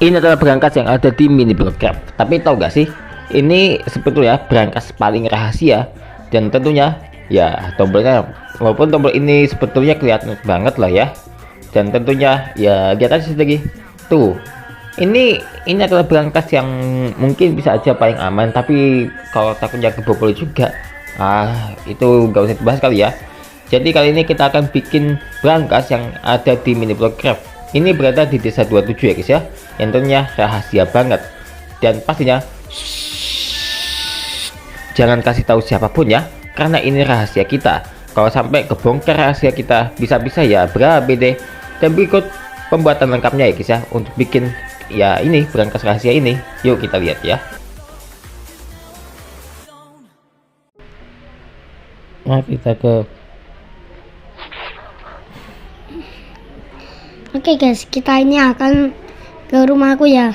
Ini adalah berangkas yang ada di mini Minecraft. Tapi tahu gak sih, ini sebetulnya berangkas paling rahasia. Dan tentunya ya tombolnya, walaupun tombol ini sebetulnya kelihatan banget lah ya. Dan tentunya ya lihat aja sendiri tuh. Ini adalah berangkas yang mungkin bisa aja paling aman, tapi kalau takutnya kebobol juga, itu gak usah dibahas kali ya. Jadi kali ini kita akan bikin berangkas yang ada di mini Minecraft. Ini berada di desa 27 ya guys ya, yang tentunya rahasia banget. Dan pastinya jangan kasih tahu siapapun ya, karena ini rahasia kita. Kalau sampai kebongkar rahasia kita, bisa-bisa ya berabe deh. Dan berikut pembuatan lengkapnya ya guys ya, untuk bikin ya ini berangkas rahasia ini. Yuk kita lihat ya. Nah, kita ke Oke guys, kita ini akan ke rumahku ya.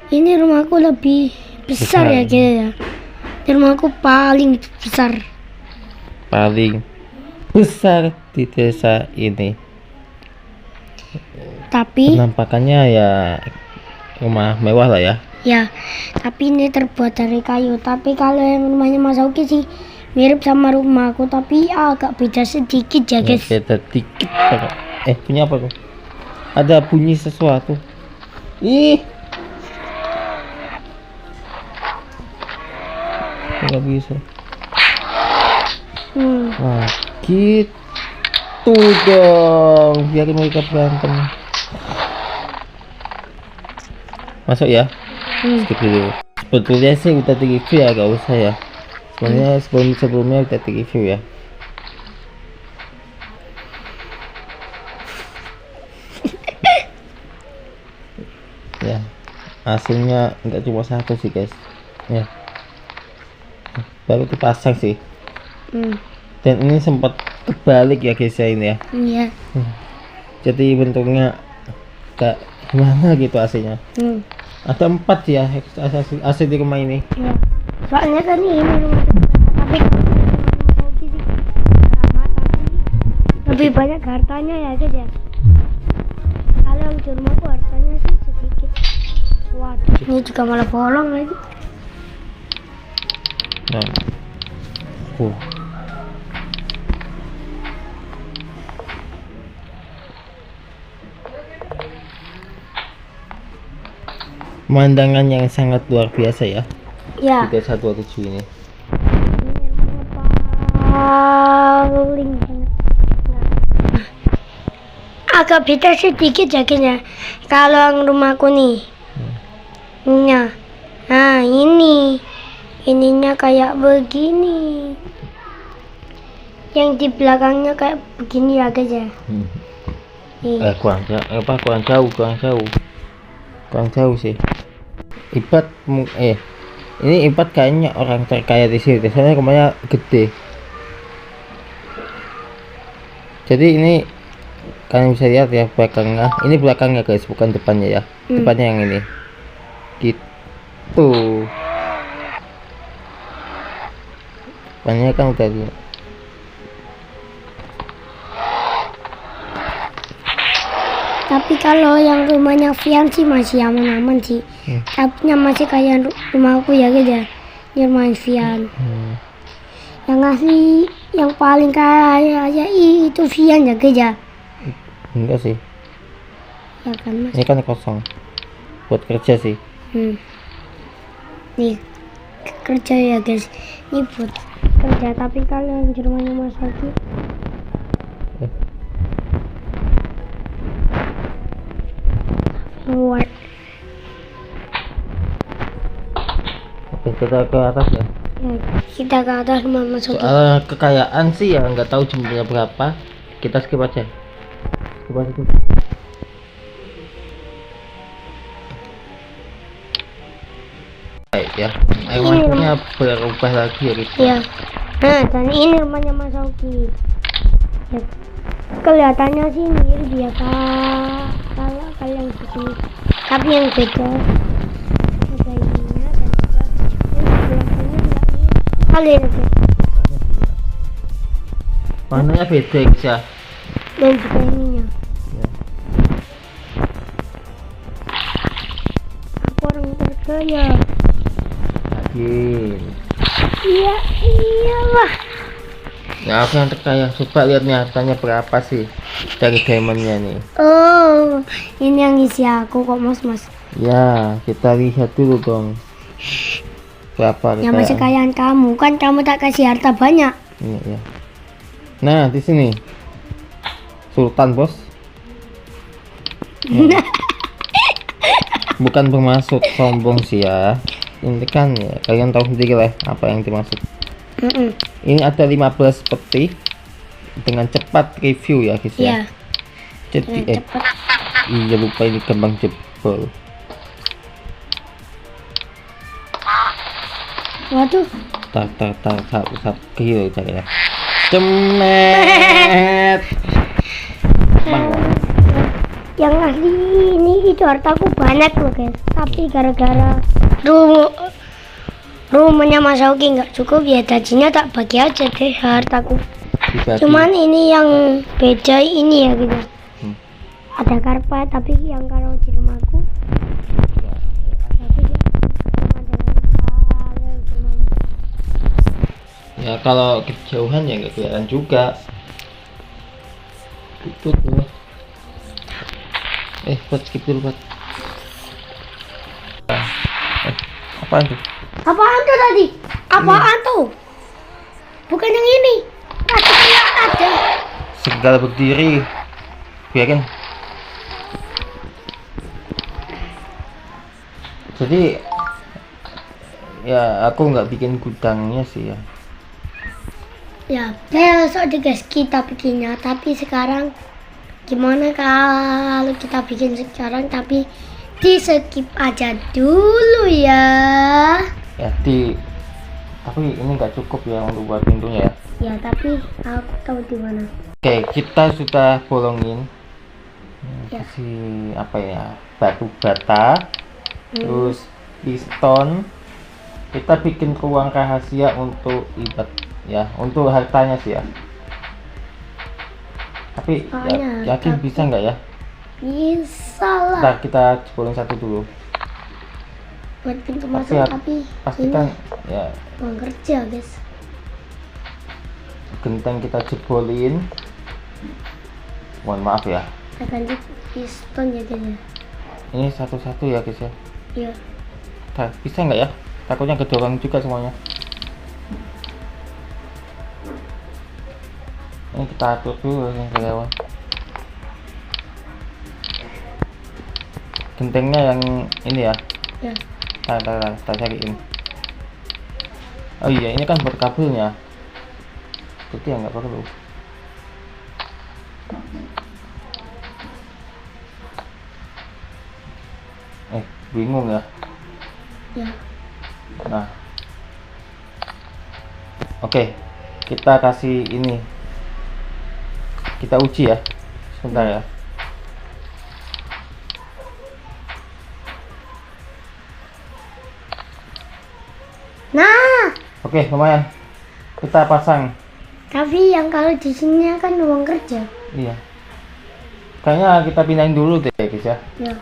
Ini rumahku lebih besar ya guys ya. Ini rumahku paling besar. Paling besar di desa ini. Tapi Penampakannya ya rumah mewah lah ya. ya, tapi ini terbuat dari kayu. Tapi kalau yang rumahnya Mas Oki sih mirip sama rumahku, tapi agak beda sedikit ya guys. Beda dikit. Punya apa kok? Ada bunyi sesuatu. Ih, nggak bisa. Nah, gitu dong, biarin mereka berantem. Masuk ya. Skip dulu. Sebetulnya sih udah di review ya, gak usah ya. Sebenarnya sebelumnya udah di review ya. Ya, hasilnya nggak cuma satu sih guys ya, baru dipasang sih. Dan ini sempat kebalik ya guys ya, ini ya. Iya. Jadi bentuknya kayak gimana gitu aslinya. Ada 4 ya AC di rumah ini. Ya. Soalnya kan ini rumah tapi kalau Mas Oki sih sama, tapi lebih banyak hartanya ya guys ya. Kalau yang di rumahku hartanya sih sedikit. Waduh, ini juga malah bolong lagi. Nah, pemandangan yang sangat luar biasa ya, Ya. di desa 27 ini. Ini rumah paling banyak. Agak beda sedikit ya guys ya. Kalau yang rumahku nih, nah ini ininya kayak begini, yang di belakangnya kayak begini ya guys ya. Nih. Kurang jauh sih. Ibat ini Ibat kayaknya orang terkaya di sini, soalnya rumahnya gede. Jadi ini kalian bisa lihat ya belakangnya. Ini belakangnya guys, bukan depannya ya. Depannya yang ini. Gitu. Depannya kan udah lihat. Tapi kalau yang rumahnya Vian sih masih aman-aman sih. Tapi masih kayak rumahku ya guys ya. Ini rumah Vian. Yang asli, yang paling kaya itu Vian ya guys ya. Enggak sih. Ya kan mas. Ini kan kosong. Buat kerja sih. Nih kerja ya guys. Ini buat kerja. Tapi kalau yang di rumahnya Mas Oki, buat kita ke atas ya. Kita ke atas rumah Mas Oki. Soal kekayaan sih ya nggak tahu jumlahnya berapa. Kita skip aja. Skip aja tuh. Baik ya. Air masuknya berubah lagi ya guys. Ya. Nah, dan ini rumahnya Mas Oki. Ya, kelihatannya sih mirip ya kalau kalian di sini. Tapi yang beda ada ininya dan juga ini belakangnya nggak mirip. Kalian aja. Warnanya beda guys ya. Dan juga ininya. saya. Yakin. Iya, iyalah. Nah, aku yang terkaya. Coba lihat nih hartanya berapa sih dari diamondnya nih. Oh, ini yang isi aku kok mas. Ya, kita lihat dulu dong. Berapa Yang masih kekayaan kamu kan kamu tak kasih harta banyak. Iya, ya. Nah, di sini Sultan, Bos. Nah, bukan bermaksud sombong sih ya. Ini kan ya, kalian tahu sendiri lah apa yang dimaksud. Ini ada 15 peti dengan cepat review ya guys ya. Iya. Jadi Cepat. iya lupa ini kembang jebol. Waduh. Tak kiri caranya. Cemet. Yang asli ini itu hartaku banyak loh guys. Tapi gara-gara rumahnya Mas Oki nggak cukup ya gajinya tak bagi aja deh hartaku. Dibagi. Cuman ini yang beda ini ya gitu. Ada karpet tapi yang kalau di rumahku tapi dia sama dengan rumahmu. Ya kalau kejauhan ya nggak kelihatan juga. Itu tuh. Buat skip dulu buat. Apaan tuh? Apaan tuh tadi? Apaan tuh? Bukan yang ini. Ada. Segala berdiri. Biarin. Jadi ya aku nggak bikin gudangnya sih ya. Ya, besok deh guys kita bikinnya. Tapi sekarang gimana kalau kita bikin sekarang tapi di skip aja dulu ya. Ya tapi ini nggak cukup ya untuk buat pintunya ya. Ya tapi aku tahu di mana. Oke, kita sudah bolongin. Ya. Kasih apa ya? Batu bata, terus piston. Kita bikin ruang rahasia untuk ibad ya, untuk hartanya sih ya. Tapi yakin bisa nggak ya? Bisa lah. Ntar kita jebolin satu dulu. Buat pintu Tapi masuk ya, tapi pastikan ini ya uang kerja guys. genteng kita jebolin. Mohon maaf ya. Kita ganti piston ya guys ya. Ini satu-satu ya guys ya. Iya. Ntar, bisa nggak ya? Takutnya kedorong juga semuanya. Ini kita atur dulu yang karyawan. Gentengnya yang ini ya. Ya. Kita cariin. Oh iya, ini kan buat kabelnya. Jadi ya nggak perlu. Bingung ya. Ya. Nah, oke, kita kasih ini. Kita uji ya. Sebentar ya. Nah, Oke, lumayan. Kita pasang. tapi yang kalau di sini kan uang kerja. Iya. Kayaknya kita pindahin dulu deh guys ya. Ya.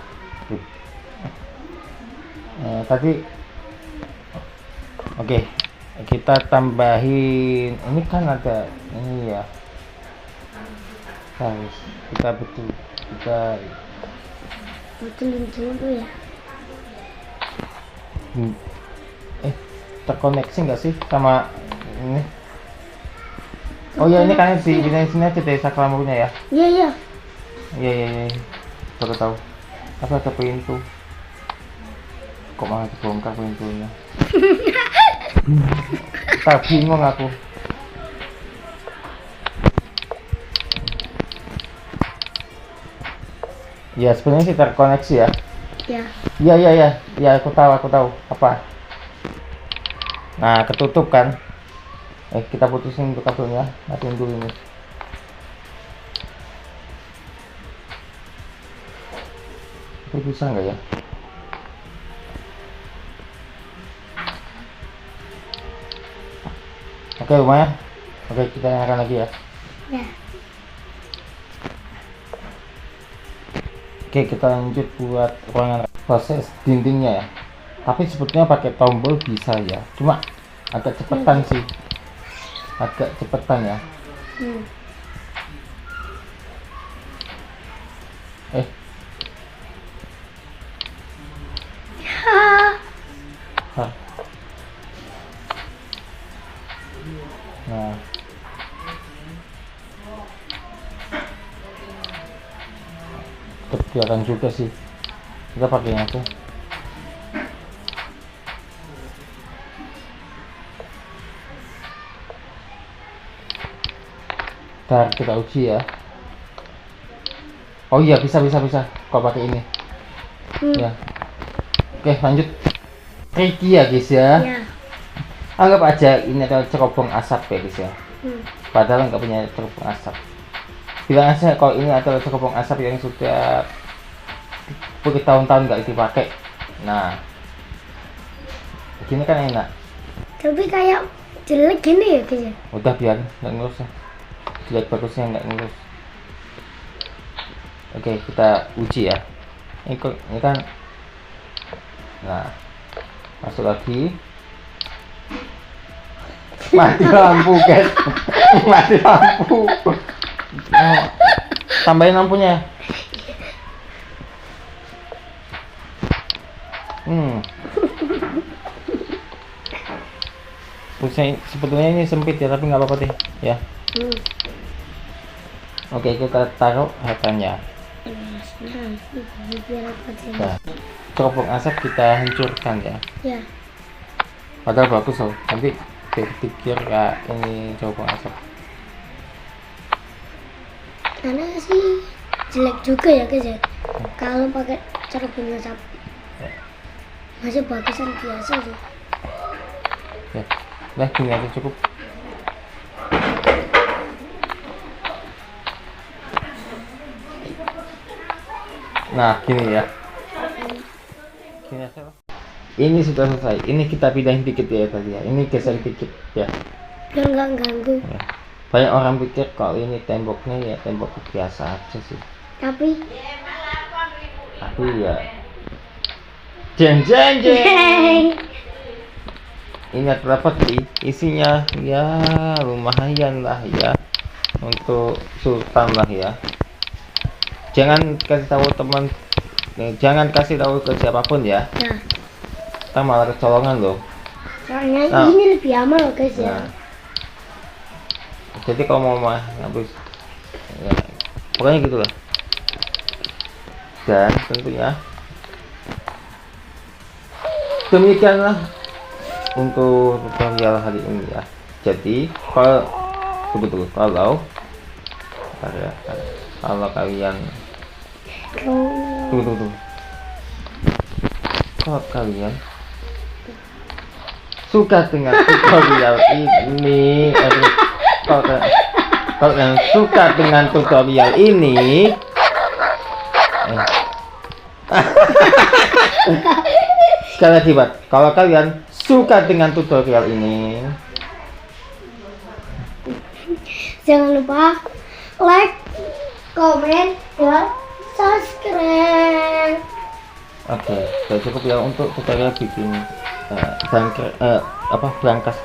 Tadi oke, kita tambahin. Ini kan ada ini ya. Guys, kita Betulin dulu ya. terkoneksi nggak sih sama ini? Oh ya, ini kan di sini aja deh saklamunya ya. Iya. Iya. Baru tahu. Tapi ada pintu. Kok malah dibongkar pintunya? Tak bingung aku. Ya sebenarnya sih terkoneksi ya. Ya. Iya, aku tahu. Apa? Nah, ketutup kan? Kita putusin untuk kabelnya. Matiin dulu ini. Tapi bisa nggak ya? Oke, lumayan. Oke, kita nyalakan lagi ya. Ya. Oke, kita lanjut buat ruangan proses dindingnya ya. Tapi sebetulnya pakai tombol bisa ya, cuma agak cepetan sih, agak cepetan ya. Hah. Nah, kelihatan juga sih. Kita pakai yang itu. Ntar kita uji ya. Oh iya, bisa kalau pakai ini. Ya. Oke, lanjut. Tricky ya guys ya. Ya. Anggap aja ini adalah cerobong asap ya guys ya. Padahal nggak punya cerobong asap. Bilang aja kalau ini adalah cerobong asap yang sudah bertahun-tahun nggak dipakai. Nah, gini kan enak. Tapi kayak jelek gini ya guys ya. Udah biar nggak ngurus ya. Jelek bagusnya nggak ngurus. Oke, kita uji ya. Ini kan. Nah, masuk lagi. Mati lampu guys. Mati lampu. Oh, tambahin lampunya. Sebetulnya ini sempit ya, tapi nggak apa-apa deh ya. Oke, kita taruh hatanya. Nah, cerobong asap kita hancurkan ya. Ya. Padahal bagus loh, nanti pikir ya ini cerobong asap. Karena sih jelek juga ya guys ya. Kalau pakai cerobong asap masih bagusan biasa sih. Ya, nah gini aja cukup. Nah gini ya. Gini aja. Ini sudah selesai. Ini kita pindahin dikit ya tadi ya. Ini geser dikit ya. Biar nggak ganggu. Ya. Banyak orang pikir kalau ini temboknya ya tembok biasa aja sih. Tapi ya. Jeng. Ini berapa sih isinya? Ya lumayan lah ya untuk sultan lah ya. Jangan kasih tahu teman, jangan kasih tahu ke siapapun ya. nah, Kita malah kecolongan loh. soalnya Nah. ini lebih aman loh guys ya. Nah, jadi kalau mau habis ya, pokoknya gitulah. Dan tentunya demikianlah untuk tutorial hari ini ya. Jadi kalau kalian tunggu. Kalau kalian suka dengan tutorial ini, kalau kalian suka dengan tutorial ini, sekali lagi Bat, kalau kalian suka dengan tutorial ini, Jangan lupa like, komen, dan subscribe. oke, sudah cukup ya untuk tutorial bikin berangkas.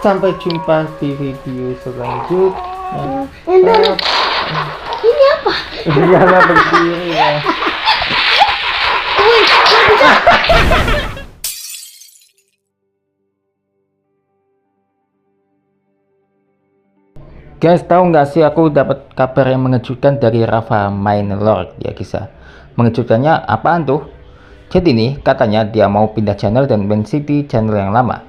Sampai jumpa di video selanjutnya. Ini apa? Jangan berdiri ya. Guys, tahu nggak sih aku dapat kabar yang mengejutkan dari Rafa Mainlord ya guys ya. Mengejutkannya apaan tuh? Jadi nih katanya dia mau pindah channel dan mengganti channel yang lama.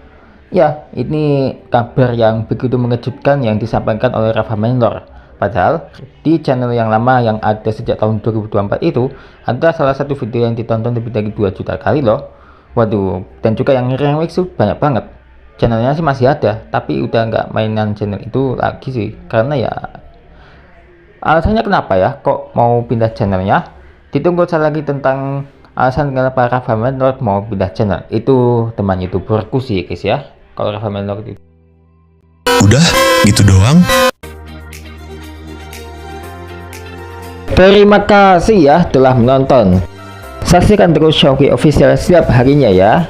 Ya, ini kabar yang begitu mengejutkan yang disampaikan oleh Rafa Mainlord. Padahal di channel yang lama yang ada sejak tahun 2024 itu ada salah satu video yang ditonton lebih dari 2 juta kali loh. Waduh, dan juga yang remix itu banyak banget. Channelnya sih masih ada, tapi udah nggak mainan channel itu lagi sih. Karena ya alasannya kenapa ya kok mau pindah channelnya? Ditunggu saya lagi tentang alasan kenapa Rafa Mainlord mau pindah channel. Itu teman youtuberku sih guys ya. Kalau Rafa Mainlord itu. Udah gitu doang. Terima kasih ya telah menonton. Saksikan terus Shauki Official setiap harinya ya.